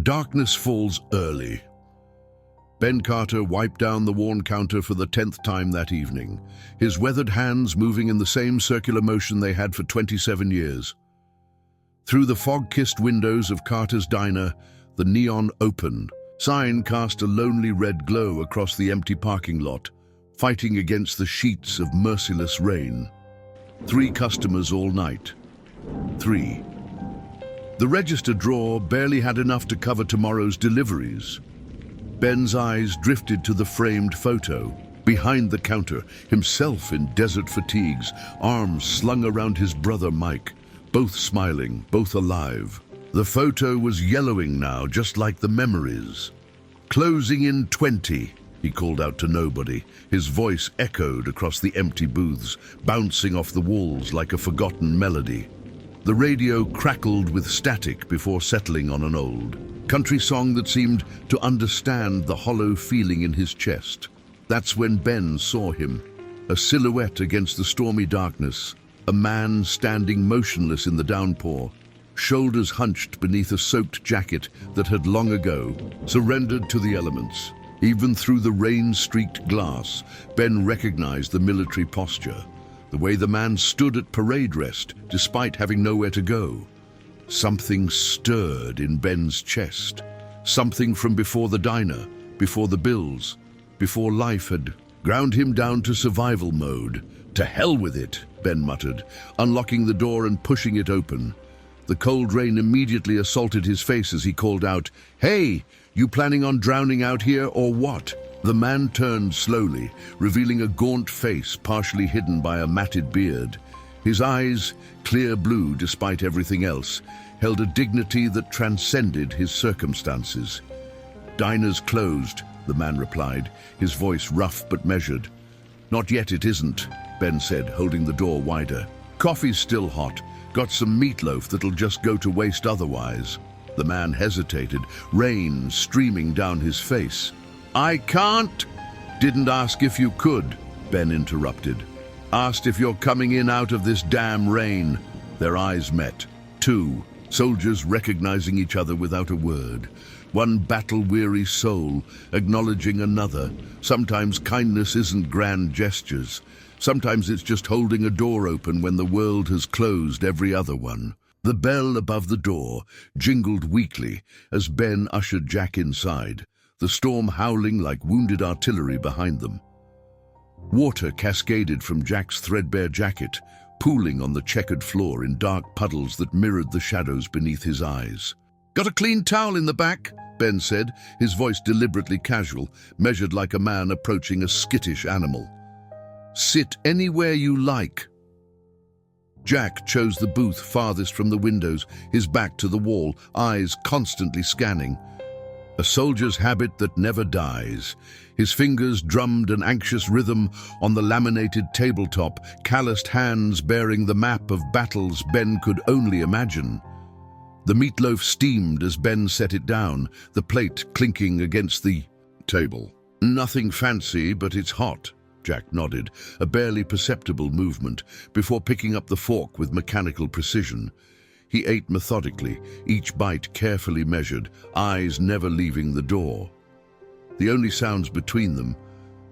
Darkness falls early. Ben Carter wiped down the worn counter for the 10th time that evening, his weathered hands moving in the same circular motion they had for 27 years. Through the fog-kissed windows of Carter's diner, the neon opened. Sign cast a lonely red glow across the empty parking lot, fighting against the sheets of merciless rain. 3 customers all night. 3. The register drawer barely had enough to cover tomorrow's deliveries. Ben's eyes drifted to the framed photo. Behind the counter, himself in desert fatigues, arms slung around his brother Mike, both smiling, both alive. The photo was yellowing now, just like the memories. "Closing in 20, he called out to nobody. His voice echoed across the empty booths, bouncing off the walls like a forgotten melody. The radio crackled with static before settling on an old country song that seemed to understand the hollow feeling in his chest. That's when Ben saw him, a silhouette against the stormy darkness, a man standing motionless in the downpour, shoulders hunched beneath a soaked jacket that had long ago surrendered to the elements. Even through the rain-streaked glass, Ben recognized the military posture, the way the man stood at parade rest despite having nowhere to go. Something stirred in Ben's chest, something from before the diner, before the bills, before life had ground him down to survival mode. "To hell with it," Ben muttered, unlocking the door and pushing it open. The cold rain immediately assaulted his face as he called out, "Hey, you planning on drowning out here or what?" The man turned slowly, revealing a gaunt face partially hidden by a matted beard. His eyes, clear blue despite everything else, held a dignity that transcended his circumstances. "Diner's closed," the man replied, his voice rough but measured. "Not yet, it isn't," Ben said, holding the door wider. "Coffee's still hot. Got some meatloaf that'll just go to waste otherwise." The man hesitated, rain streaming down his face. "I can't." "Didn't ask if you could," Ben interrupted. "Asked if you're coming in out of this damn rain." Their eyes met. 2 soldiers recognizing each other without a word. One battle-weary soul acknowledging another. Sometimes kindness isn't grand gestures. Sometimes it's just holding a door open when the world has closed every other one. The bell above the door jingled weakly as Ben ushered Jack inside, the storm howling like wounded artillery behind them. Water cascaded from Jack's threadbare jacket, pooling on the checkered floor in dark puddles that mirrored the shadows beneath his eyes. "Got a clean towel in the back?" Ben said, his voice deliberately casual, measured like a man approaching a skittish animal. "Sit anywhere you like." Jack chose the booth farthest from the windows, his back to the wall, eyes constantly scanning. A soldier's habit that never dies. His fingers drummed an anxious rhythm on the laminated tabletop, calloused hands bearing the map of battles Ben could only imagine. The meatloaf steamed as Ben set it down, the plate clinking against the table. "Nothing fancy, but it's hot," Jack nodded, a barely perceptible movement, before picking up the fork with mechanical precision. He ate methodically, each bite carefully measured, eyes never leaving the door. The only sounds between them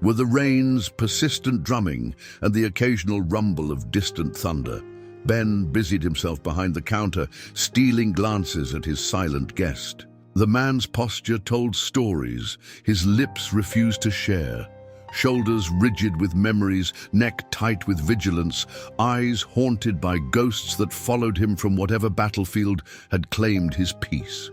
were the rain's persistent drumming and the occasional rumble of distant thunder. Ben busied himself behind the counter, stealing glances at his silent guest. The man's posture told stories, his lips refused to share. Shoulders rigid with memories, neck tight with vigilance, eyes haunted by ghosts that followed him from whatever battlefield had claimed his peace.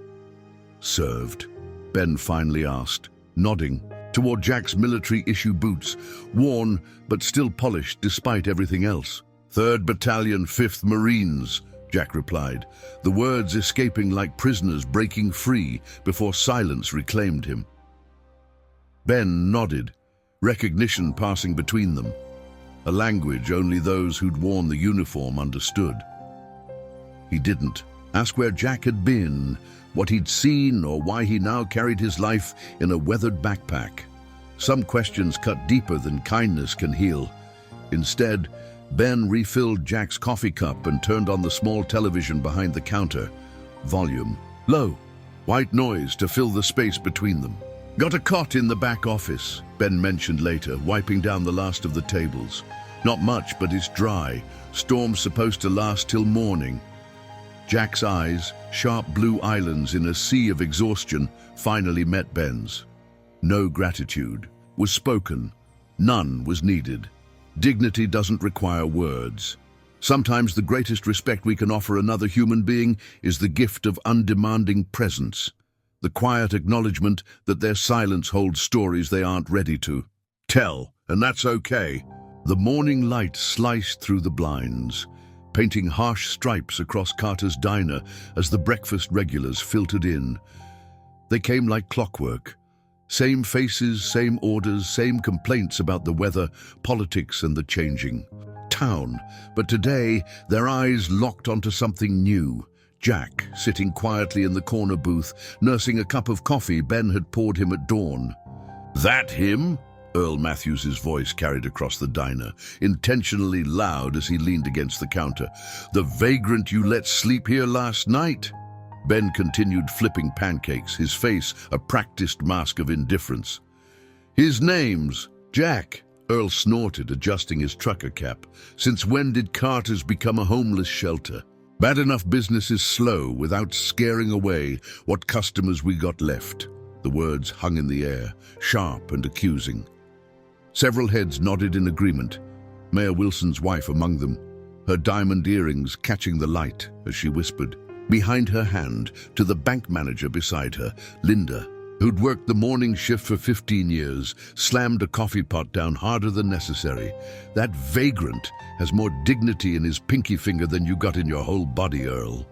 "Served?" Ben finally asked, nodding toward Jack's military-issue boots, worn but still polished despite everything else. "3rd Battalion, 5th Marines," Jack replied, the words escaping like prisoners breaking free before silence reclaimed him. Ben nodded, recognition passing between them, a language only those who'd worn the uniform understood. He didn't ask where Jack had been, what he'd seen, or why he now carried his life in a weathered backpack. Some questions cut deeper than kindness can heal. Instead, Ben refilled Jack's coffee cup and turned on the small television behind the counter, volume low. white noise to fill the space between them. Got a cot in the back office, Ben mentioned later, wiping down the last of the tables. Not much, but it's dry. Storm's supposed to last till morning. Jack's eyes, sharp blue islands in a sea of exhaustion, finally met Ben's. No gratitude was spoken. None was needed. Dignity doesn't require words. Sometimes the greatest respect we can offer another human being is the gift of undemanding presence, the quiet acknowledgement that their silence holds stories they aren't ready to tell, and that's okay. The morning light sliced through the blinds, painting harsh stripes across Carter's diner as the breakfast regulars filtered in. They came like clockwork. Same faces, same orders, same complaints about the weather, politics, and the changing town. But today, their eyes locked onto something new. Jack, sitting quietly in the corner booth, nursing a cup of coffee Ben had poured him at dawn. "That him?" Earl Matthews's voice carried across the diner, intentionally loud as he leaned against the counter. "The vagrant you let sleep here last night?" Ben continued flipping pancakes, his face a practiced mask of indifference. "His name's Jack," Earl snorted, adjusting his trucker cap. "Since when did Carter's become a homeless shelter? Bad enough business is slow without scaring away what customers we got left." The words hung in the air, sharp and accusing. Several heads nodded in agreement, Mayor Wilson's wife among them, her diamond earrings catching the light as she whispered, behind her hand, to the bank manager beside her, Linda, who'd worked the morning shift for 15 years, slammed a coffee pot down harder than necessary. "That vagrant has more dignity in his pinky finger than you got in your whole body, Earl."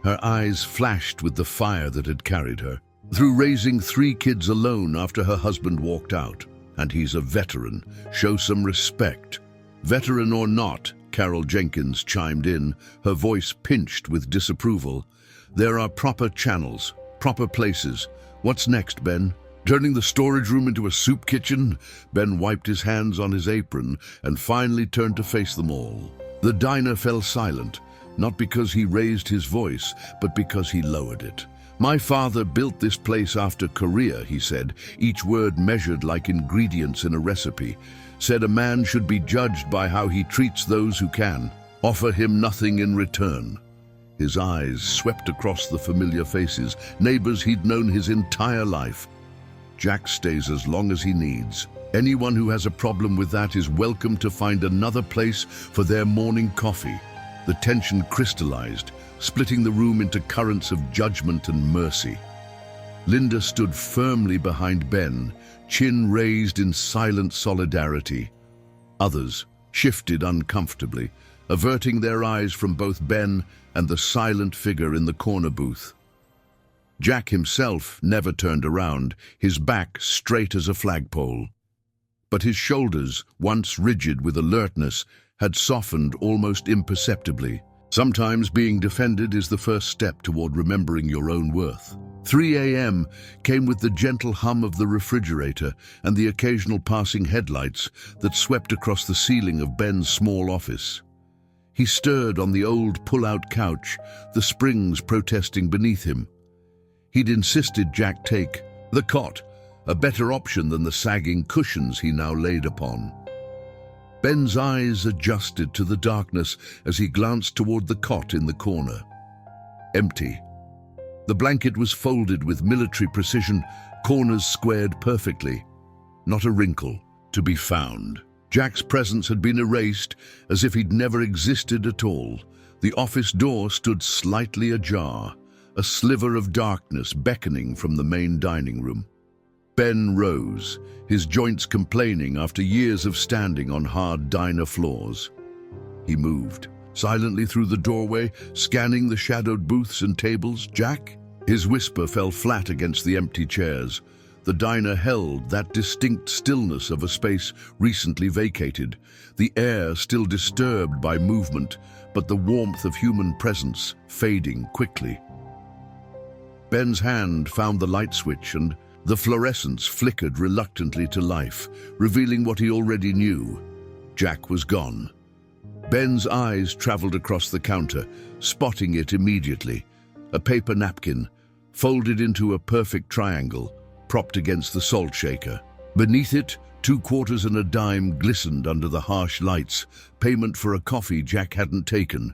Her eyes flashed with the fire that had carried her. Through raising 3 kids alone after her husband walked out. And he's a veteran. Show some respect. "Veteran or not," Carol Jenkins chimed in, her voice pinched with disapproval. "There are proper channels, proper places. What's next, Ben? Turning the storage room into a soup kitchen?" Ben wiped his hands on his apron and finally turned to face them all. The diner fell silent, not because he raised his voice, but because he lowered it. "My father built this place after Korea," he said, each word measured like ingredients in a recipe. "Said a man should be judged by how he treats those who can. Offer him nothing in return." His eyes swept across the familiar faces, neighbors he'd known his entire life. "Jack stays as long as he needs. Anyone who has a problem with that is welcome to find another place for their morning coffee." The tension crystallized, splitting the room into currents of judgment and mercy. Linda stood firmly behind Ben, chin raised in silent solidarity. Others shifted uncomfortably, averting their eyes from both Ben and the silent figure in the corner booth. Jack himself never turned around, his back straight as a flagpole. But his shoulders, once rigid with alertness, had softened almost imperceptibly. Sometimes being defended is the first step toward remembering your own worth. 3 a.m. came with the gentle hum of the refrigerator and the occasional passing headlights that swept across the ceiling of Ben's small office. He stirred on the old pull-out couch, the springs protesting beneath him. He'd insisted Jack take the cot, a better option than the sagging cushions he now laid upon. Ben's eyes adjusted to the darkness as he glanced toward the cot in the corner. Empty. The blanket was folded with military precision, corners squared perfectly. Not a wrinkle to be found. Jack's presence had been erased, as if he'd never existed at all. The office door stood slightly ajar, a sliver of darkness beckoning from the main dining room. Ben rose, his joints complaining after years of standing on hard diner floors. He moved, silently through the doorway, scanning the shadowed booths and tables. "Jack?" His whisper fell flat against the empty chairs. The diner held that distinct stillness of a space recently vacated, the air still disturbed by movement, but the warmth of human presence fading quickly. Ben's hand found the light switch and the fluorescence flickered reluctantly to life, revealing what he already knew. Jack was gone. Ben's eyes traveled across the counter, spotting it immediately. A paper napkin, folded into a perfect triangle, propped against the salt shaker. Beneath it, 2 quarters and a dime glistened under the harsh lights, payment for a coffee Jack hadn't taken.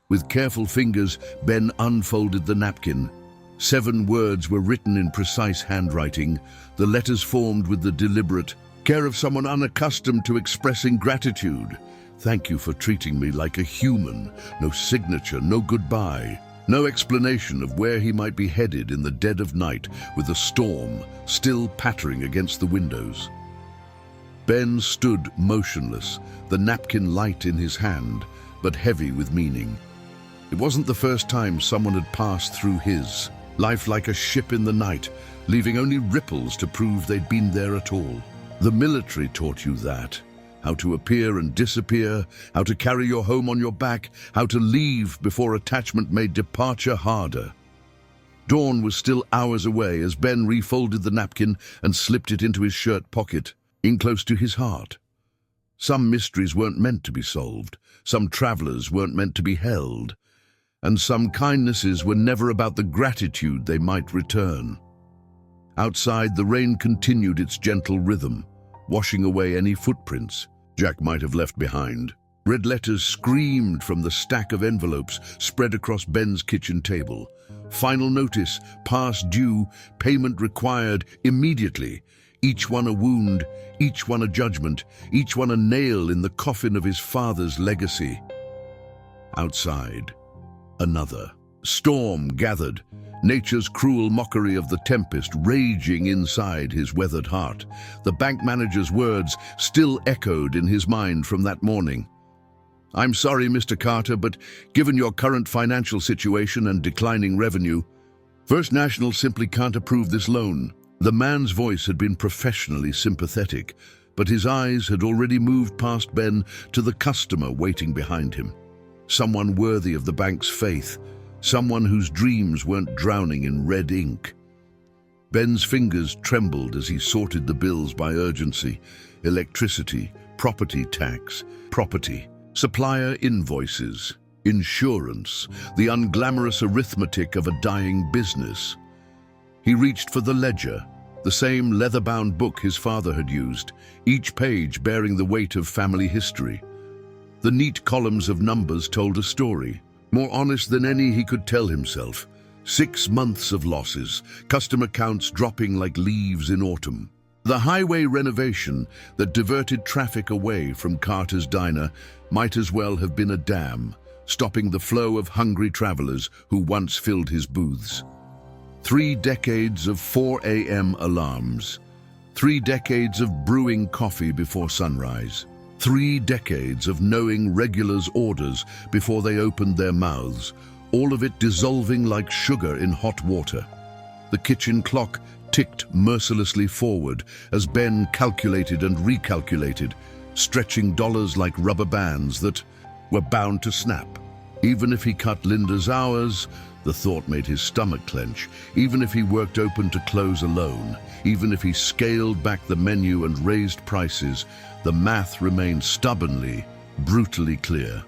With careful fingers, Ben unfolded the napkin. 7 words were written in precise handwriting, the letters formed with the deliberate care of someone unaccustomed to expressing gratitude. Thank you for treating me like a human. No signature, no goodbye. No explanation of where he might be headed in the dead of night with the storm still pattering against the windows. Ben stood motionless, the napkin light in his hand, but heavy with meaning. It wasn't the first time someone had passed through his life like a ship in the night, leaving only ripples to prove they'd been there at all. The military taught you that. How to appear and disappear, how to carry your home on your back, how to leave before attachment made departure harder. Dawn was still hours away as Ben refolded the napkin and slipped it into his shirt pocket, in close to his heart. Some mysteries weren't meant to be solved, some travelers weren't meant to be held, and some kindnesses were never about the gratitude they might return. Outside, the rain continued its gentle rhythm, washing away any footprints Jack might have left behind. Red letters screamed from the stack of envelopes spread across Ben's kitchen table. Final notice, past due, payment required immediately. Each one a wound, each one a judgment, each one a nail in the coffin of his father's legacy. Outside, another storm gathered, nature's cruel mockery of the tempest raging inside his weathered heart. The bank manager's words still echoed in his mind from that morning. "I'm sorry, Mr. Carter, but given your current financial situation and declining revenue, First National simply can't approve this loan." The man's voice had been professionally sympathetic, but his eyes had already moved past Ben to the customer waiting behind him. Someone worthy of the bank's faith, someone whose dreams weren't drowning in red ink. Ben's fingers trembled as he sorted the bills by urgency: electricity, property tax, property, supplier invoices, insurance, the unglamorous arithmetic of a dying business. He reached for the ledger, the same leather-bound book his father had used, each page bearing the weight of family history. The neat columns of numbers told a story, more honest than any he could tell himself. 6 months of losses, customer counts dropping like leaves in autumn. The highway renovation that diverted traffic away from Carter's diner might as well have been a dam, stopping the flow of hungry travelers who once filled his booths. 3 decades of 4 a.m. alarms. 3 decades of brewing coffee before sunrise. 3 decades of knowing regulars' orders before they opened their mouths, all of it dissolving like sugar in hot water. The kitchen clock ticked mercilessly forward as Ben calculated and recalculated, stretching dollars like rubber bands that were bound to snap. Even if he cut Linda's hours, the thought made his stomach clench. Even if he worked open to close alone, even if he scaled back the menu and raised prices, the math remained stubbornly, brutally clear.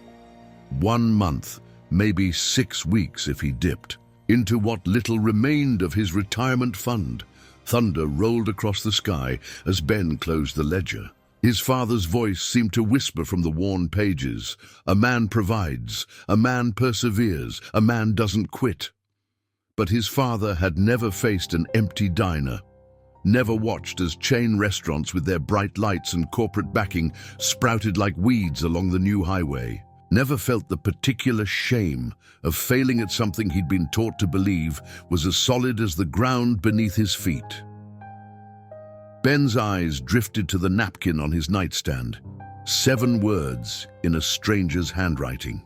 1 month, maybe 6 weeks if he dipped, into what little remained of his retirement fund. Thunder rolled across the sky as Ben closed the ledger. His father's voice seemed to whisper from the worn pages. A man provides, a man perseveres, a man doesn't quit. But his father had never faced an empty diner, never watched as chain restaurants with their bright lights and corporate backing sprouted like weeds along the new highway, never felt the particular shame of failing at something he'd been taught to believe was as solid as the ground beneath his feet. Ben's eyes drifted to the napkin on his nightstand. 7 words in a stranger's handwriting.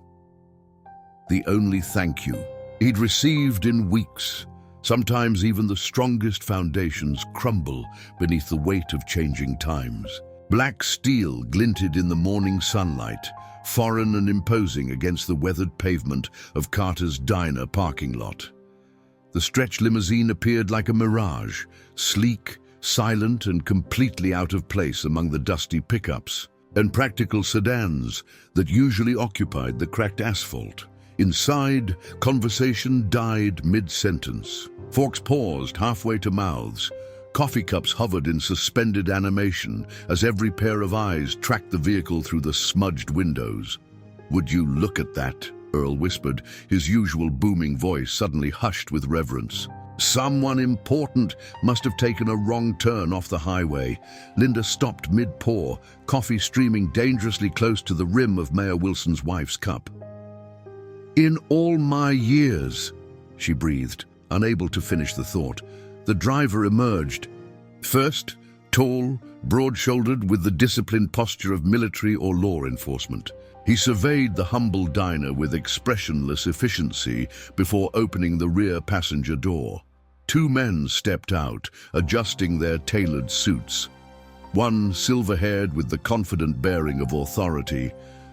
The only thank you he'd received in weeks. Sometimes even the strongest foundations crumble beneath the weight of changing times. Black steel glinted in the morning sunlight, foreign and imposing against the weathered pavement of Carter's diner parking lot. The stretch limousine appeared like a mirage, sleek, silent and completely out of place among the dusty pickups and practical sedans that usually occupied the cracked asphalt. Inside, conversation died mid-sentence. Forks paused halfway to mouths. Coffee cups hovered in suspended animation as every pair of eyes tracked the vehicle through the smudged windows. "Would you look at that?" Earl whispered, his usual booming voice suddenly hushed with reverence. Someone important must have taken a wrong turn off the highway. Linda stopped mid-pour, coffee streaming dangerously close to the rim of Mayor Wilson's wife's cup. "In all my years," she breathed, unable to finish the thought. The driver emerged. First, tall, broad-shouldered, with the disciplined posture of military or law enforcement. He surveyed the humble diner with expressionless efficiency before opening the rear passenger door. Two men stepped out, adjusting their tailored suits. One silver-haired with the confident bearing of authority,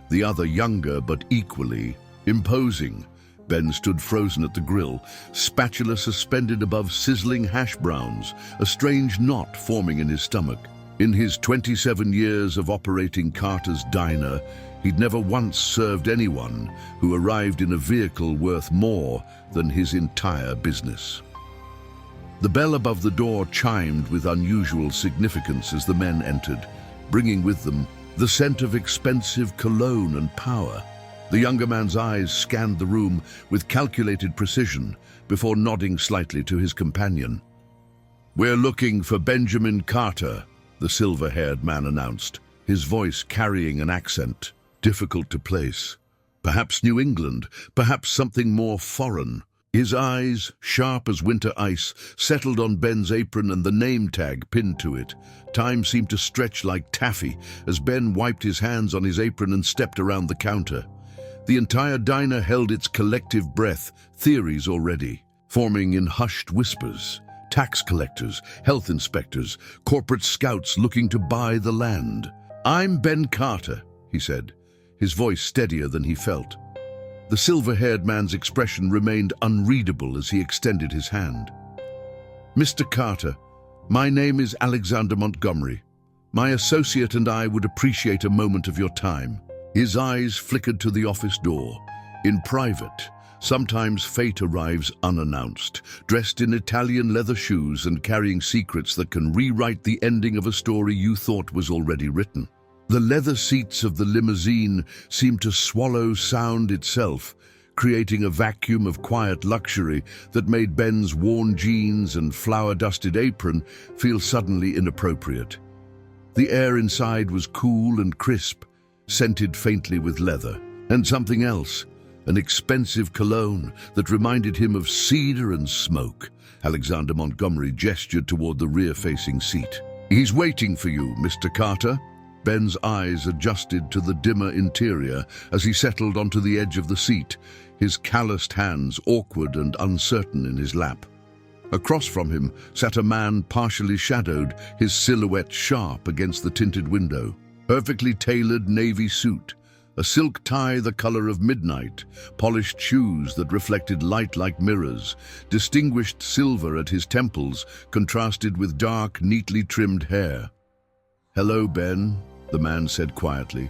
the other younger but equally imposing. Ben stood frozen at the grill, spatula suspended above sizzling hash browns, a strange knot forming in his stomach. In his 27 years of operating Carter's Diner, he'd never once served anyone who arrived in a vehicle worth more than his entire business. The bell above the door chimed with unusual significance as the men entered, bringing with them the scent of expensive cologne and power. The younger man's eyes scanned the room with calculated precision before nodding slightly to his companion. "We're looking for Benjamin Carter," the silver-haired man announced, his voice carrying an accent difficult to place. Perhaps New England, perhaps something more foreign. His eyes, sharp as winter ice, settled on Ben's apron and the name tag pinned to it. Time seemed to stretch like taffy as Ben wiped his hands on his apron and stepped around the counter. The entire diner held its collective breath, theories already, forming in hushed whispers. Tax collectors, health inspectors, corporate scouts looking to buy the land. "I'm Ben Carter," he said, his voice steadier than he felt. The silver-haired man's expression remained unreadable as he extended his hand. "Mr. Carter, my name is Alexander Montgomery. My associate and I would appreciate a moment of your time." His eyes flickered to the office door. In private, sometimes fate arrives unannounced, dressed in Italian leather shoes and carrying secrets that can rewrite the ending of a story you thought was already written. The leather seats of the limousine seemed to swallow sound itself, creating a vacuum of quiet luxury that made Ben's worn jeans and flour-dusted apron feel suddenly inappropriate. The air inside was cool and crisp, scented faintly with leather, and something else, an expensive cologne that reminded him of cedar and smoke. Alexander Montgomery gestured toward the rear-facing seat. "He's waiting for you, Mr. Carter." Ben's eyes adjusted to the dimmer interior as he settled onto the edge of the seat, his calloused hands awkward and uncertain in his lap. Across from him sat a man partially shadowed, his silhouette sharp against the tinted window. Perfectly tailored navy suit, a silk tie the color of midnight, polished shoes that reflected light like mirrors, distinguished silver at his temples contrasted with dark, neatly trimmed hair. "Hello, Ben," the man said quietly.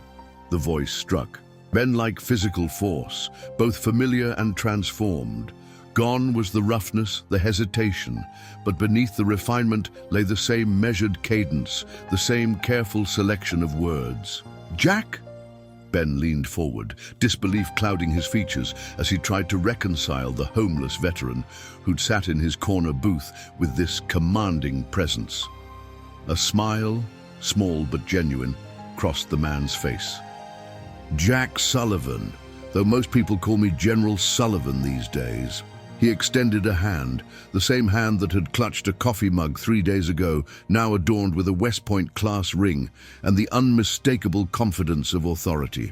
The voice struck. Ben-like physical force, both familiar and transformed. Gone was the roughness, the hesitation, but beneath the refinement lay the same measured cadence, the same careful selection of words. "Jack?" Ben leaned forward, disbelief clouding his features as he tried to reconcile the homeless veteran who'd sat in his corner booth with this commanding presence. A smile, small but genuine, crossed the man's face. "Jack Sullivan, though most people call me General Sullivan these days." He extended a hand, the same hand that had clutched a coffee mug 3 days ago, now adorned with a West Point class ring and the unmistakable confidence of authority.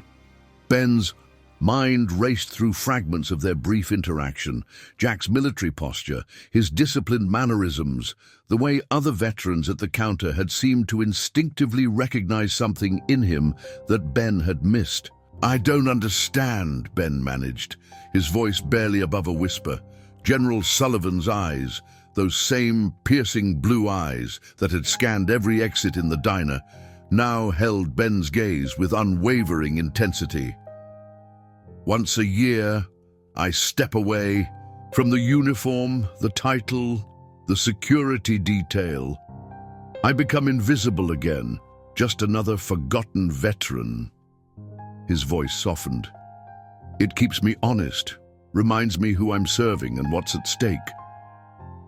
Ben's mind raced through fragments of their brief interaction, Jack's military posture, his disciplined mannerisms, the way other veterans at the counter had seemed to instinctively recognize something in him that Ben had missed. "I don't understand," Ben managed, his voice barely above a whisper. General Sullivan's eyes, those same piercing blue eyes that had scanned every exit in the diner, now held Ben's gaze with unwavering intensity. "Once a year, I step away From the uniform, the title, the security detail, I become invisible again, just another forgotten veteran. His voice softened. It keeps me honest, reminds me who I'm serving and what's at stake.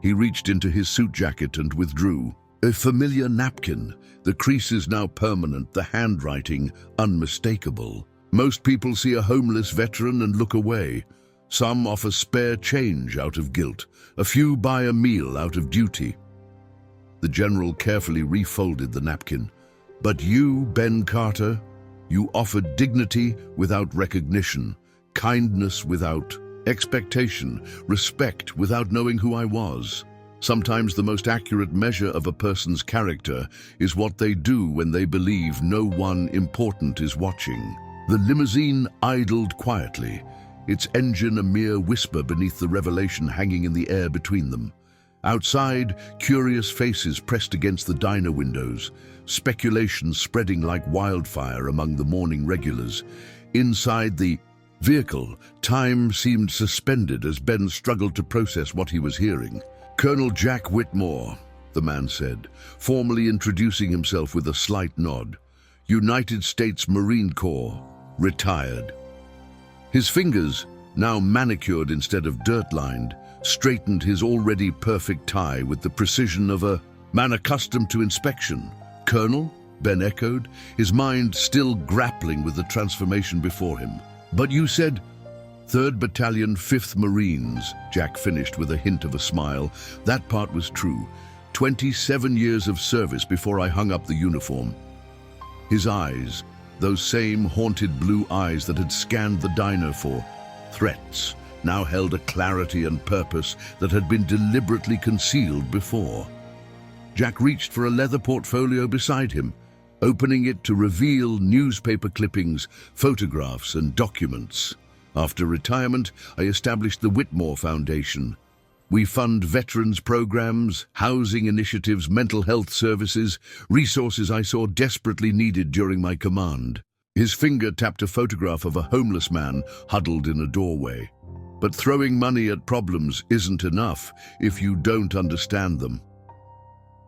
He reached into his suit jacket and withdrew. A familiar napkin, the creases now permanent, the handwriting unmistakable. Most people see a homeless veteran and look away. Some offer spare change out of guilt. A few buy a meal out of duty. The general carefully refolded the napkin. But you, Ben Carter, you offered dignity without recognition, kindness without expectation, respect without knowing who I was. Sometimes the most accurate measure of a person's character is what they do when they believe no one important is watching. The limousine idled quietly, its engine a mere whisper beneath the revelation hanging in the air between them. Outside, curious faces pressed against the diner windows, speculation spreading like wildfire among the morning regulars. Inside the vehicle, time seemed suspended as Ben struggled to process what he was hearing. "Colonel Jack Whitmore," the man said, formally introducing himself with a slight nod. "United States Marine Corps, retired." His fingers, now manicured instead of dirt-lined, straightened his already perfect tie with the precision of a man accustomed to inspection. "Colonel?" Ben echoed, his mind still grappling with the transformation before him. "But you said—" 3rd Battalion, 5th Marines, Jack finished with a hint of a smile. That part was true. 27 years of service before I hung up the uniform. His eyes, those same haunted blue eyes that had scanned the diner for threats, now held a clarity and purpose that had been deliberately concealed before. Jack reached for a leather portfolio beside him, opening it to reveal newspaper clippings, photographs, and documents. After retirement, I established the Whitmore Foundation. We fund veterans programs, housing initiatives, mental health services, resources I saw desperately needed during my command. His finger tapped a photograph of a homeless man huddled in a doorway. But throwing money at problems isn't enough if you don't understand them.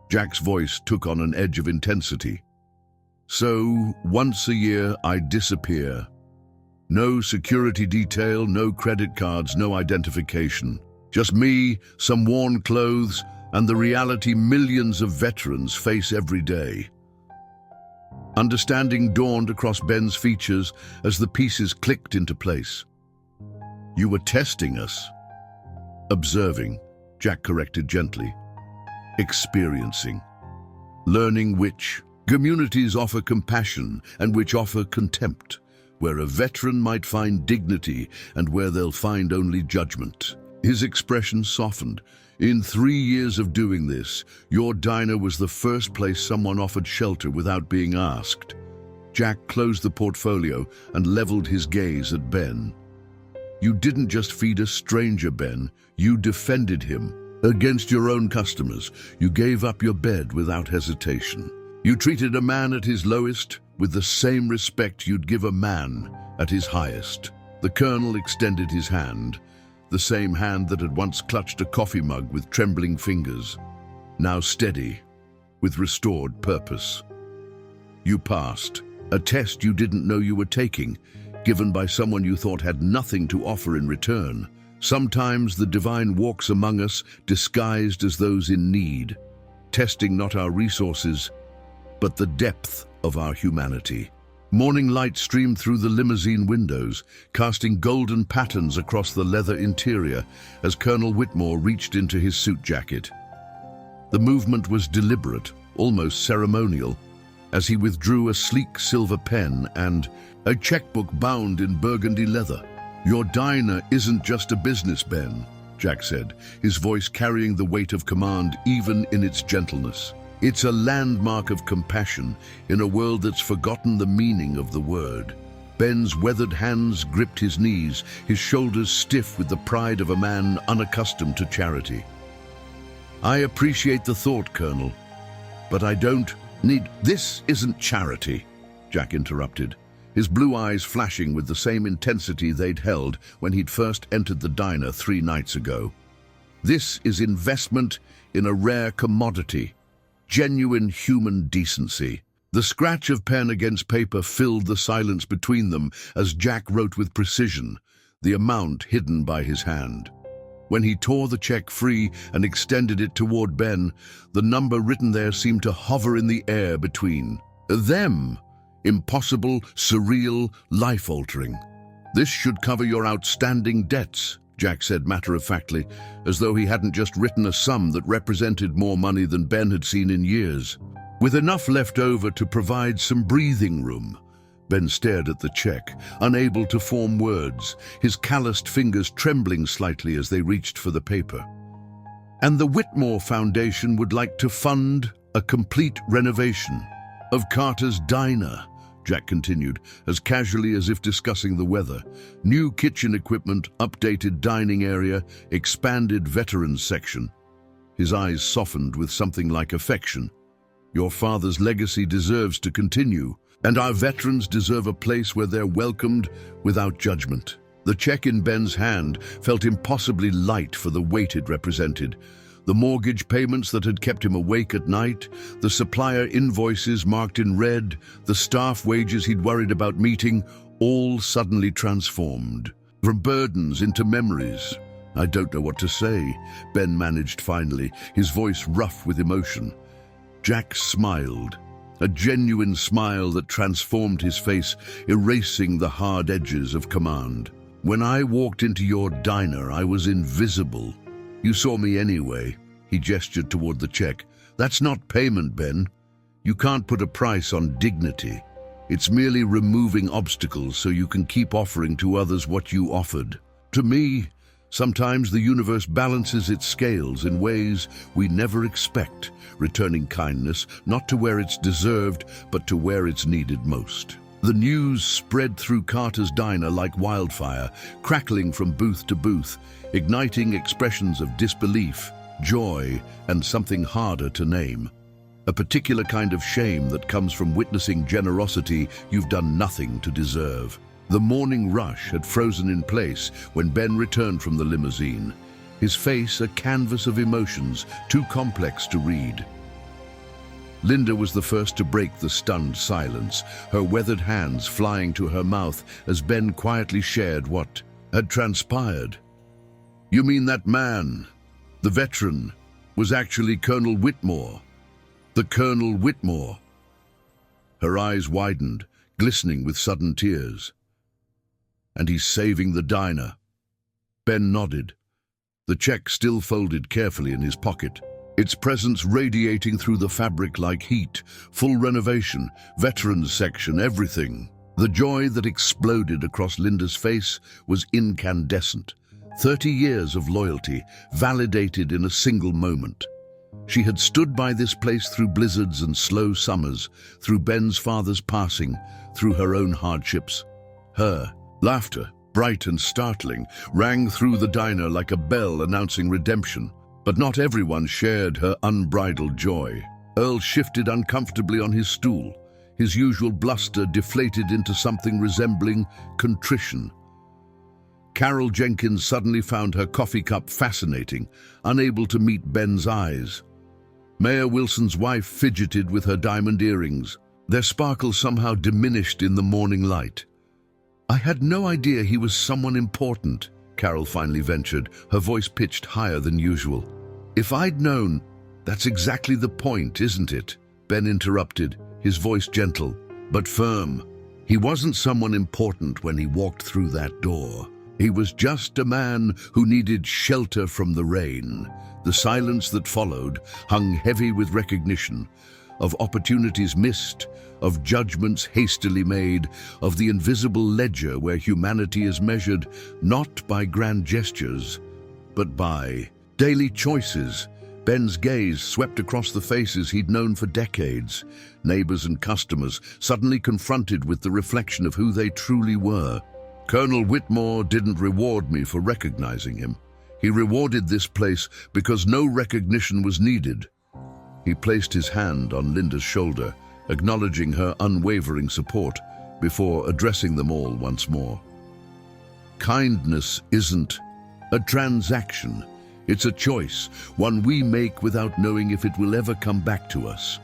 Jack's voice took on an edge of intensity. "So, once a year, I disappear. No security detail, no credit cards, no identification. Just me, some worn clothes, and the reality millions of veterans face every day." Understanding dawned across Ben's features as the pieces clicked into place. "You were testing us." "Observing," Jack corrected gently. "Experiencing. Learning which communities offer compassion and which offer contempt. Where a veteran might find dignity and where they'll find only judgment." His expression softened. "In 3 years of doing this, your diner was the first place someone offered shelter without being asked." Jack closed the portfolio and leveled his gaze at Ben. "You didn't just feed a stranger, Ben. You defended him. Against your own customers, you gave up your bed without hesitation. You treated a man at his lowest with the same respect you'd give a man at his highest." The colonel extended his hand, the same hand that had once clutched a coffee mug with trembling fingers, now steady, with restored purpose. "You passed, a test you didn't know you were taking, given by someone you thought had nothing to offer in return. Sometimes the divine walks among us, disguised as those in need, testing not our resources, but the depth of our humanity." Morning light streamed through the limousine windows, casting golden patterns across the leather interior as Colonel Whitmore reached into his suit jacket. The movement was deliberate, almost ceremonial, as he withdrew a sleek silver pen and a checkbook bound in burgundy leather. "Your diner isn't just a business, Ben," Jack said, his voice carrying the weight of command even in its gentleness. "It's a landmark of compassion in a world that's forgotten the meaning of the word." Ben's weathered hands gripped his knees, his shoulders stiff with the pride of a man unaccustomed to charity. "I appreciate the thought, Colonel, but I don't need—" "This isn't charity," Jack interrupted, his blue eyes flashing with the same intensity they'd held when he'd first entered the diner 3 nights ago. This is investment in a rare commodity, genuine human decency. The scratch of pen against paper filled the silence between them as Jack wrote with precision, the amount hidden by his hand. When he tore the check free and extended it toward Ben, the number written there seemed to hover in the air between them. Impossible, surreal, life-altering. "This should cover your outstanding debts," Jack said matter-of-factly, as though he hadn't just written a sum that represented more money than Ben had seen in years. With enough left over to provide some breathing room. Ben stared at the check, unable to form words, his calloused fingers trembling slightly as they reached for the paper. "And the Whitmore Foundation would like to fund a complete renovation of Carter's Diner," Jack continued, as casually as if discussing the weather. "New kitchen equipment, updated dining area, expanded veterans section." His eyes softened with something like affection. "Your father's legacy deserves to continue, and our veterans deserve a place where they're welcomed without judgment." The check in Ben's hand felt impossibly light for the weight it represented. The mortgage payments that had kept him awake at night, the supplier invoices marked in red, the staff wages he'd worried about meeting, all suddenly transformed. From burdens into memories. "I don't know what to say," Ben managed finally, his voice rough with emotion. Jack smiled, a genuine smile that transformed his face, erasing the hard edges of command. "When I walked into your diner, I was invisible. You saw me anyway." He gestured toward the check. "That's not payment, Ben. You can't put a price on dignity. It's merely removing obstacles so you can keep offering to others what you offered. To me, sometimes the universe balances its scales in ways we never expect, returning kindness not to where it's deserved, but to where it's needed most." The news spread through Carter's Diner like wildfire, crackling from booth to booth, igniting expressions of disbelief, joy, and something harder to name. A particular kind of shame that comes from witnessing generosity you've done nothing to deserve. The morning rush had frozen in place when Ben returned from the limousine, his face a canvas of emotions too complex to read. Linda was the first to break the stunned silence, her weathered hands flying to her mouth as Ben quietly shared what had transpired. "You mean that man, the veteran, was actually Colonel Whitmore? The Colonel Whitmore?" Her eyes widened, glistening with sudden tears. "And he's saving the diner?" Ben nodded, the check still folded carefully in his pocket, its presence radiating through the fabric like heat. Full renovation, veterans section, everything. The joy that exploded across Linda's face was incandescent. 30 years of loyalty, validated in a single moment. She had stood by this place through blizzards and slow summers, through Ben's father's passing, through her own hardships. Her laughter, bright and startling, rang through the diner like a bell announcing redemption. But not everyone shared her unbridled joy. Earl shifted uncomfortably on his stool, his usual bluster deflated into something resembling contrition. Carol Jenkins suddenly found her coffee cup fascinating, unable to meet Ben's eyes. Mayor Wilson's wife fidgeted with her diamond earrings, their sparkle somehow diminished in the morning light. "I had no idea he was someone important," Carol finally ventured, her voice pitched higher than usual. "If I'd known—" "That's exactly the point, isn't it?" Ben interrupted, his voice gentle, but firm. "He wasn't someone important when he walked through that door. He was just a man who needed shelter from the rain." The silence that followed hung heavy with recognition, of opportunities missed, of judgments hastily made, of the invisible ledger where humanity is measured not by grand gestures, but by daily choices. Ben's gaze swept across the faces he'd known for decades, neighbors and customers suddenly confronted with the reflection of who they truly were. "Colonel Whitmore didn't reward me for recognizing him. He rewarded this place because no recognition was needed." He placed his hand on Linda's shoulder, acknowledging her unwavering support. before addressing them all once more. Kindness isn't a transaction. It's a choice, one we make without knowing if it will ever come back to us.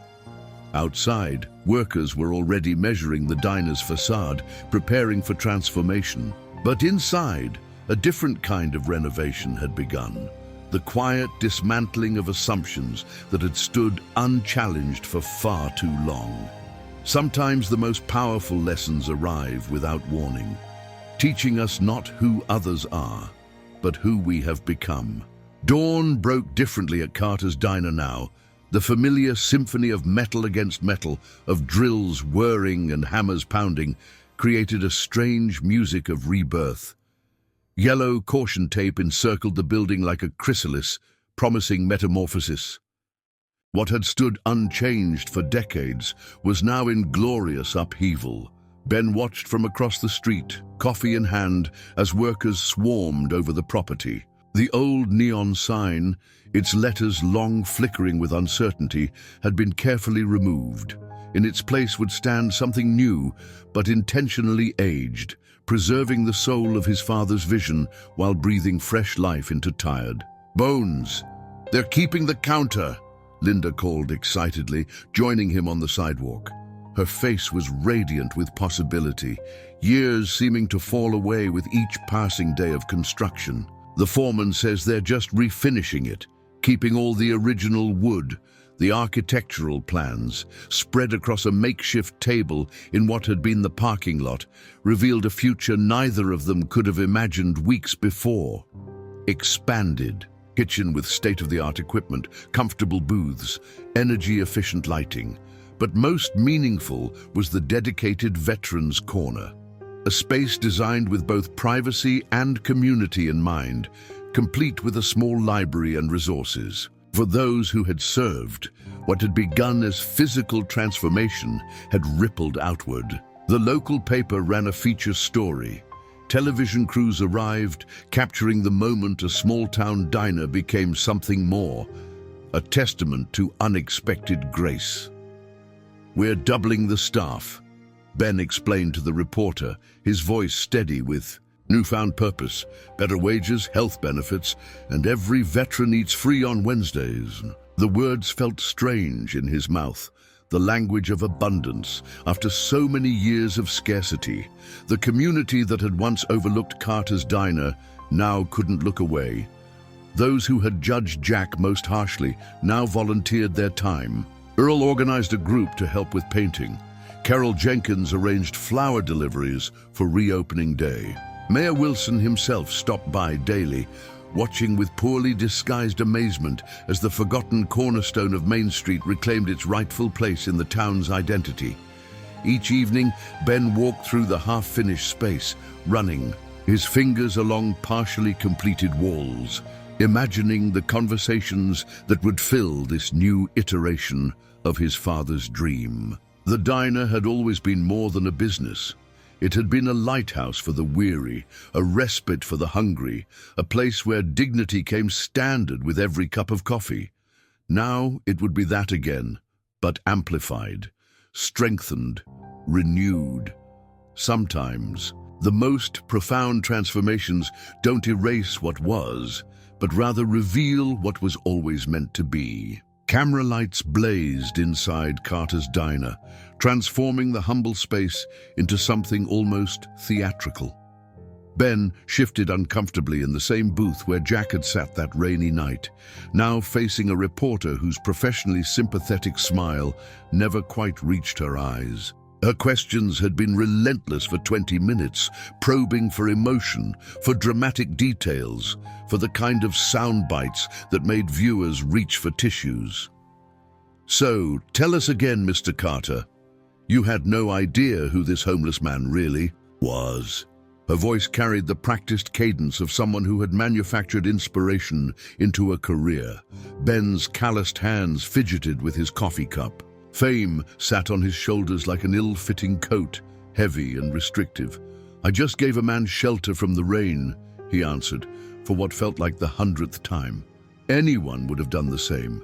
Outside, workers were already measuring the diner's facade, preparing for transformation. But inside, a different kind of renovation had begun. The quiet dismantling of assumptions that had stood unchallenged for far too long. Sometimes the most powerful lessons arrive without warning, teaching us not who others are, but who we have become. Dawn broke differently at Carter's Diner now. The familiar symphony of metal against metal, of drills whirring and hammers pounding, created a strange music of rebirth. Yellow caution tape encircled the building like a chrysalis, promising metamorphosis. What had stood unchanged for decades was now in glorious upheaval. Ben watched from across the street, coffee in hand, as workers swarmed over the property. The old neon sign, its letters long flickering with uncertainty, had been carefully removed. In its place would stand something new, but intentionally aged, preserving the soul of his father's vision while breathing fresh life into tired bones. "They're keeping the counter," Linda called excitedly, joining him on the sidewalk. Her face was radiant with possibility, years seeming to fall away with each passing day of construction. "The foreman says they're just refinishing it, keeping all the original wood, the architectural plans, spread across a makeshift table in what had been the parking lot, revealed a future neither of them could have imagined weeks before. Expanded. Kitchen with state-of-the-art equipment, comfortable booths, energy-efficient lighting. But most meaningful was the dedicated Veterans Corner. A space designed with both privacy and community in mind, complete with a small library and resources. For those who had served, what had begun as physical transformation had rippled outward. The local paper ran a feature story. Television crews arrived, capturing the moment a small-town diner became something more, a testament to unexpected grace. "We're doubling the staff," Ben explained to the reporter, his voice steady with newfound purpose, better wages, health benefits, and every veteran eats free on Wednesdays. The words felt strange in his mouth, the language of abundance, after so many years of scarcity. The community that had once overlooked Carter's Diner now couldn't look away. Those who had judged Jack most harshly now volunteered their time. Earl organized a group to help with painting. Carol Jenkins arranged flower deliveries for reopening day. Mayor Wilson himself stopped by daily, watching with poorly disguised amazement as the forgotten cornerstone of Main Street reclaimed its rightful place in the town's identity. Each evening, Ben walked through the half-finished space, running, his fingers along partially completed walls, imagining the conversations that would fill this new iteration of his father's dream. The diner had always been more than a business. It had been a lighthouse for the weary, a respite for the hungry, a place where dignity came standard with every cup of coffee. Now it would be that again, but amplified, strengthened, renewed. Sometimes, the most profound transformations don't erase what was, but rather reveal what was always meant to be. Camera lights blazed inside Carter's Diner, transforming the humble space into something almost theatrical. Ben shifted uncomfortably in the same booth where Jack had sat that rainy night, now facing a reporter whose professionally sympathetic smile never quite reached her eyes. Her questions had been relentless for 20 minutes, probing for emotion, for dramatic details, for the kind of sound bites that made viewers reach for tissues. "So, tell us again, Mr. Carter. You had no idea who this homeless man really was." Her voice carried the practiced cadence of someone who had manufactured inspiration into a career. Ben's calloused hands fidgeted with his coffee cup. Fame sat on his shoulders like an ill-fitting coat, heavy and restrictive. "I just gave a man shelter from the rain," he answered, for what felt like the 100th time. Anyone would have done the same,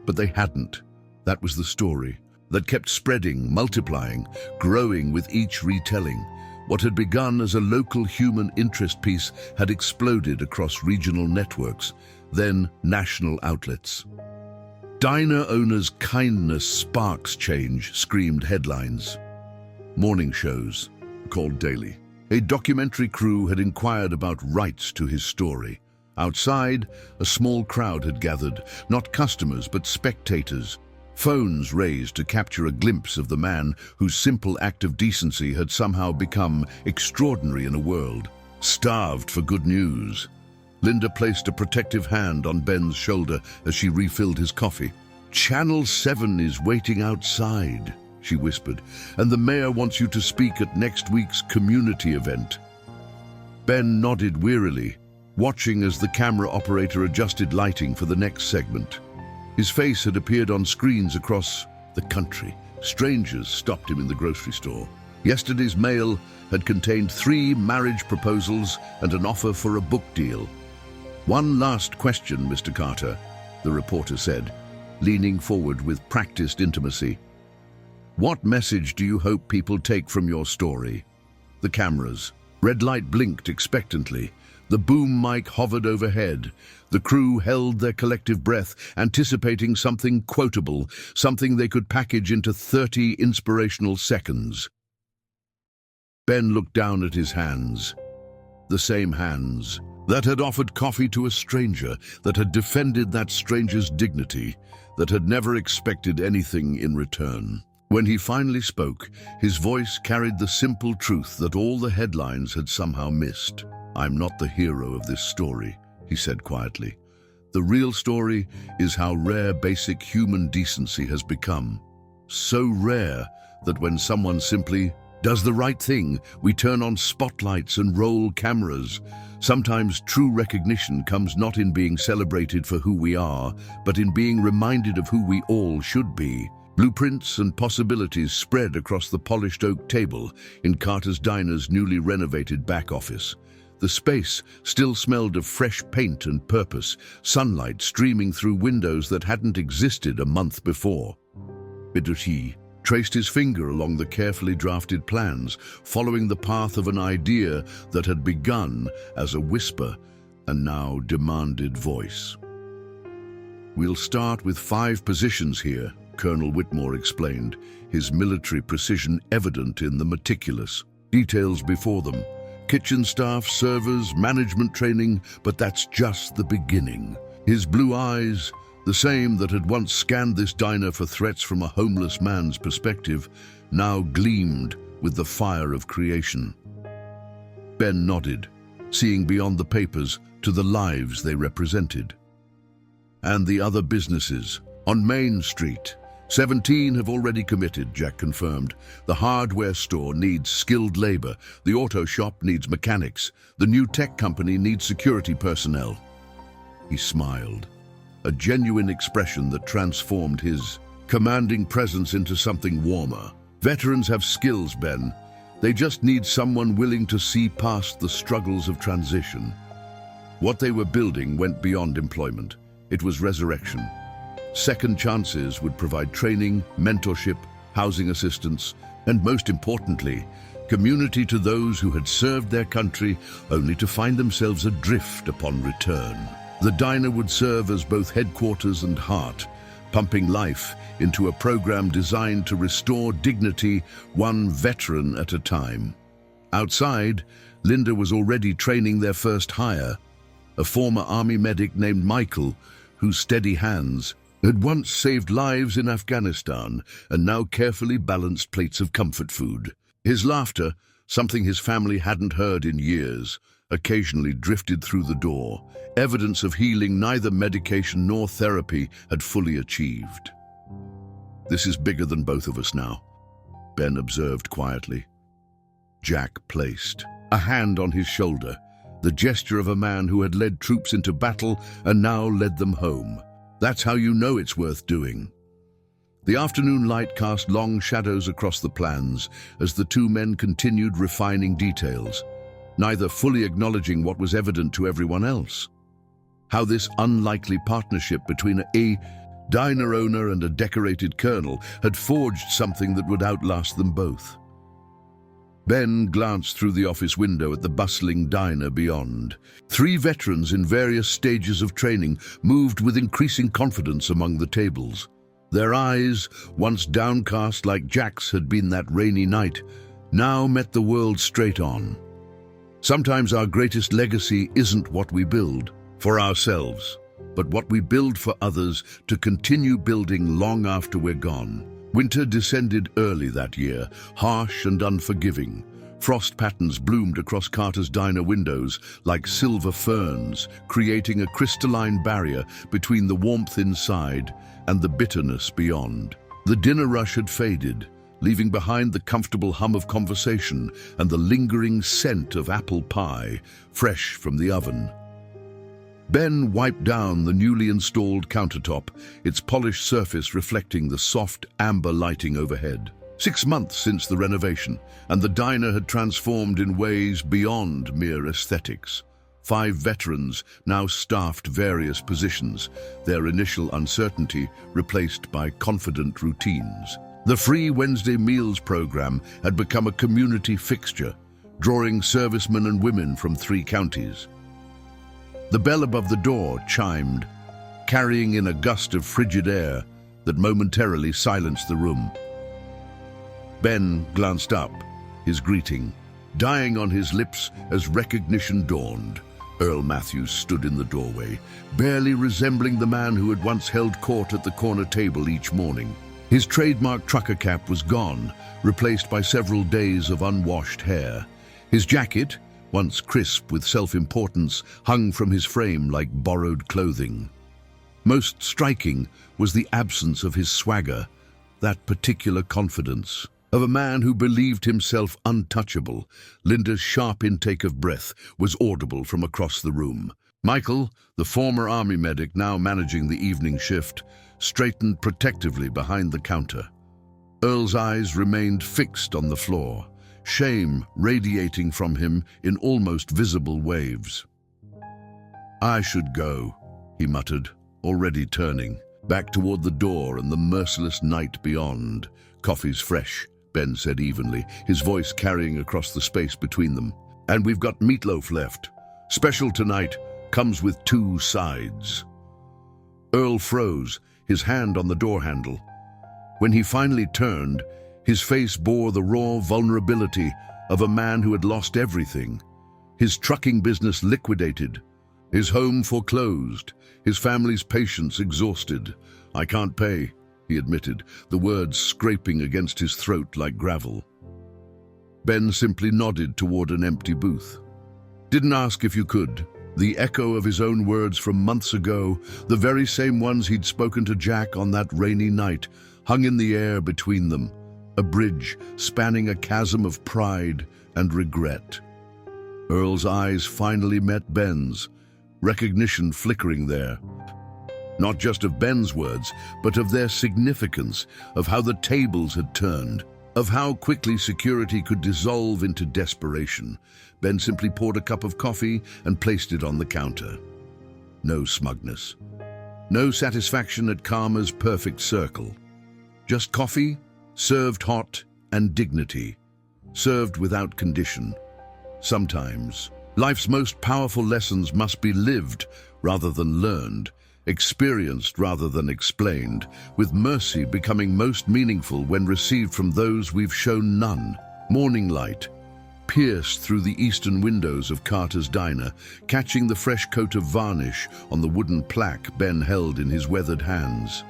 but they hadn't. That was the story. that kept spreading, multiplying, growing with each retelling. What had begun as a local human interest piece had exploded across regional networks, then national outlets. "Diner owner's kindness sparks change," screamed headlines. Morning shows, called daily. A documentary crew had inquired about rights to his story. Outside, a small crowd had gathered, not customers but spectators. Phones raised to capture a glimpse of the man whose simple act of decency had somehow become extraordinary in a world starved for good news. Linda placed a protective hand on Ben's shoulder as she refilled his coffee. "Channel 7 is waiting outside," she whispered, "and the mayor wants you to speak at next week's community event." Ben nodded wearily, watching as the camera operator adjusted lighting for the next segment. His face had appeared on screens across the country. Strangers stopped him in the grocery store. Yesterday's mail had contained 3 marriage proposals and an offer for a book deal. "One last question, Mr. Carter," the reporter said, leaning forward with practiced intimacy. "What message do you hope people take from your story?" The cameras. Red light blinked expectantly. The boom mic hovered overhead. The crew held their collective breath, anticipating something quotable, something they could package into 30 inspirational seconds. Ben looked down at his hands. The same hands that had offered coffee to a stranger, that had defended that stranger's dignity, that had never expected anything in return. When he finally spoke, his voice carried the simple truth that all the headlines had somehow missed. "I'm not the hero of this story," he said quietly. "The real story is how rare basic human decency has become. So rare that when someone simply does the right thing, we turn on spotlights and roll cameras. Sometimes true recognition comes not in being celebrated for who we are, but in being reminded of who we all should be." Blueprints and possibilities spread across the polished oak table in Carter's Diner's newly renovated back office. The space still smelled of fresh paint and purpose, sunlight streaming through windows that hadn't existed a month before. Bidushi traced his finger along the carefully drafted plans, following the path of an idea that had begun as a whisper and now demanded voice. "We'll start with 5 positions here," Colonel Whitmore explained, his military precision evident in the meticulous details before them. "Kitchen staff, servers, management training, but that's just the beginning." His blue eyes, the same that had once scanned this diner for threats from a homeless man's perspective, now gleamed with the fire of creation. Ben nodded, seeing beyond the papers to the lives they represented. "And the other businesses on Main Street. 17 have already committed," Jack confirmed. "The hardware store needs skilled labor. The auto shop needs mechanics. The new tech company needs security personnel." He smiled, a genuine expression that transformed his commanding presence into something warmer. "Veterans have skills, Ben. They just need someone willing to see past the struggles of transition." What they were building went beyond employment. It was resurrection. Second chances would provide training, mentorship, housing assistance, and most importantly, community to those who had served their country only to find themselves adrift upon return. The diner would serve as both headquarters and heart, pumping life into a program designed to restore dignity one veteran at a time. Outside, Linda was already training their first hire, a former army medic named Michael, whose steady hands had once saved lives in Afghanistan and now carefully balanced plates of comfort food. His laughter, something his family hadn't heard in years, occasionally drifted through the door, evidence of healing neither medication nor therapy had fully achieved. "This is bigger than both of us now," Ben observed quietly. Jack placed a hand on his shoulder, the gesture of a man who had led troops into battle and now led them home. "That's how you know it's worth doing." The afternoon light cast long shadows across the plans as the 2 men continued refining details, neither fully acknowledging what was evident to everyone else. How this unlikely partnership between a Diner owner and a decorated colonel had forged something that would outlast them both. Ben glanced through the office window at the bustling diner beyond. 3 veterans in various stages of training moved with increasing confidence among the tables. Their eyes, once downcast like Jack's had been that rainy night, now met the world straight on. Sometimes our greatest legacy isn't what we build for ourselves, but what we build for others to continue building long after we're gone. Winter descended early that year, harsh and unforgiving. Frost patterns bloomed across Carter's diner windows like silver ferns, creating a crystalline barrier between the warmth inside and the bitterness beyond. The dinner rush had faded, leaving behind the comfortable hum of conversation and the lingering scent of apple pie, fresh from the oven. Ben wiped down the newly installed countertop, its polished surface reflecting the soft amber lighting overhead. 6 months since the renovation, and the diner had transformed in ways beyond mere aesthetics. 5 veterans now staffed various positions, their initial uncertainty replaced by confident routines. The free Wednesday meals program had become a community fixture, drawing servicemen and women from 3 counties. The bell above the door chimed, carrying in a gust of frigid air that momentarily silenced the room. Ben glanced up, his greeting dying on his lips as recognition dawned. Earl Matthews stood in the doorway, barely resembling the man who had once held court at the corner table each morning. His trademark trucker cap was gone, replaced by several days of unwashed hair. His jacket, once crisp with self-importance, hung from his frame like borrowed clothing. Most striking was the absence of his swagger, that particular confidence. Of a man who believed himself untouchable, Linda's sharp intake of breath was audible from across the room. Michael, the former army medic now managing the evening shift, straightened protectively behind the counter. Earl's eyes remained fixed on the floor, shame radiating from him in almost visible waves. "I should go," he muttered, already turning, back toward the door and the merciless night beyond. "Coffee's fresh," Ben said evenly, his voice carrying across the space between them. "And we've got meatloaf left. Special tonight, comes with 2 sides." Earl froze, his hand on the door handle. When he finally turned, his face bore the raw vulnerability of a man who had lost everything. His trucking business liquidated, his home foreclosed, his family's patience exhausted. "I can't pay," he admitted, the words scraping against his throat like gravel. Ben simply nodded toward an empty booth. "Didn't ask if you could." The echo of his own words from months ago, the very same ones he'd spoken to Jack on that rainy night, hung in the air between them, a bridge spanning a chasm of pride and regret. Earl's eyes finally met Ben's, recognition flickering there. Not just of Ben's words, but of their significance, of how the tables had turned, of how quickly security could dissolve into desperation. Ben simply poured a cup of coffee and placed it on the counter. No smugness. No satisfaction at karma's perfect circle. Just coffee, served hot, and dignity. Served without condition. Sometimes, life's most powerful lessons must be lived rather than learned, experienced rather than explained, with mercy becoming most meaningful when received from those we've shown none. Morning light pierced through the eastern windows of Carter's diner, catching the fresh coat of varnish on the wooden plaque Ben held in his weathered hands.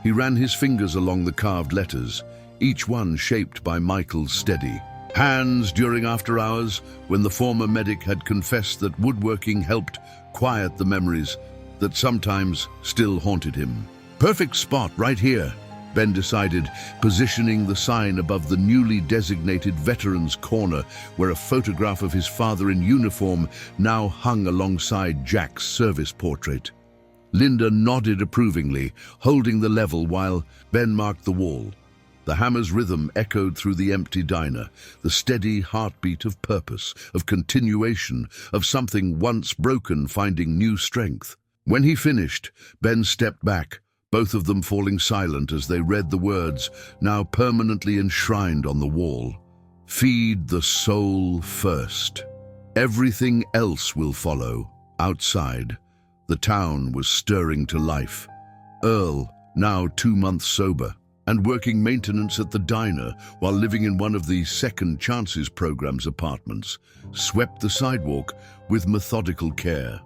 He ran his fingers along the carved letters, each one shaped by Michael's steady hands during after hours, when the former medic had confessed that woodworking helped quiet the memories that sometimes still haunted him. "Perfect spot right here," Ben decided, positioning the sign above the newly designated Veterans Corner, where a photograph of his father in uniform now hung alongside Jack's service portrait. Linda nodded approvingly, holding the level while Ben marked the wall. The hammer's rhythm echoed through the empty diner, the steady heartbeat of purpose, of continuation, of something once broken finding new strength. When he finished, Ben stepped back, both of them falling silent as they read the words now permanently enshrined on the wall. Feed the soul first. Everything else will follow. Outside, the town was stirring to life. Earl, now 2 months sober, and working maintenance at the diner while living in one of the Second Chances program's apartments, swept the sidewalk with methodical care.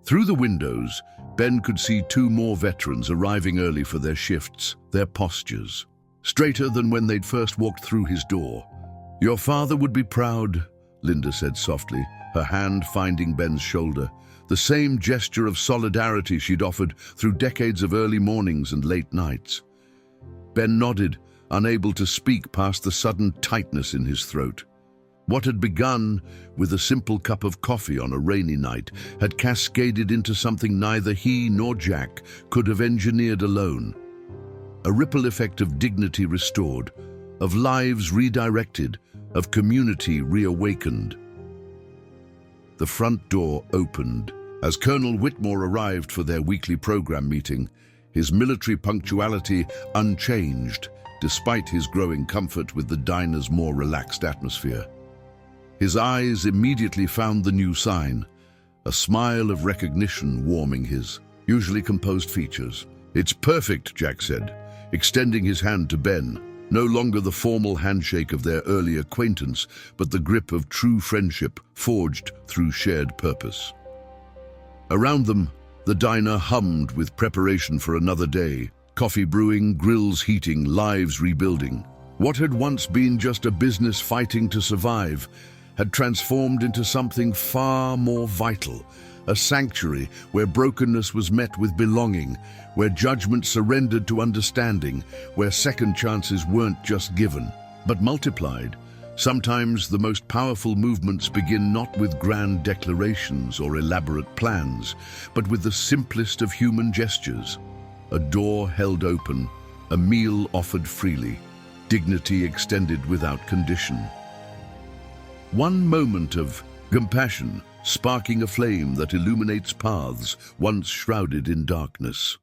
Through the windows, Ben could see 2 more veterans arriving early for their shifts, their postures straighter than when they'd first walked through his door. "Your father would be proud," Linda said softly, her hand finding Ben's shoulder, the same gesture of solidarity she'd offered through decades of early mornings and late nights. Ben nodded, unable to speak past the sudden tightness in his throat. What had begun with a simple cup of coffee on a rainy night had cascaded into something neither he nor Jack could have engineered alone. A ripple effect of dignity restored, of lives redirected, of community reawakened. The front door opened as Colonel Whitmore arrived for their weekly program meeting, his military punctuality unchanged despite his growing comfort with the diner's more relaxed atmosphere. His eyes immediately found the new sign, a smile of recognition warming his usually composed features. "It's perfect," Jack said, extending his hand to Ben, no longer the formal handshake of their early acquaintance, but the grip of true friendship forged through shared purpose. Around them, the diner hummed with preparation for another day, coffee brewing, grills heating, lives rebuilding. What had once been just a business fighting to survive had transformed into something far more vital, a sanctuary where brokenness was met with belonging, where judgment surrendered to understanding, where second chances weren't just given, but multiplied. Sometimes the most powerful movements begin not with grand declarations or elaborate plans, but with the simplest of human gestures. A door held open, a meal offered freely, dignity extended without condition. One moment of compassion, sparking a flame that illuminates paths once shrouded in darkness.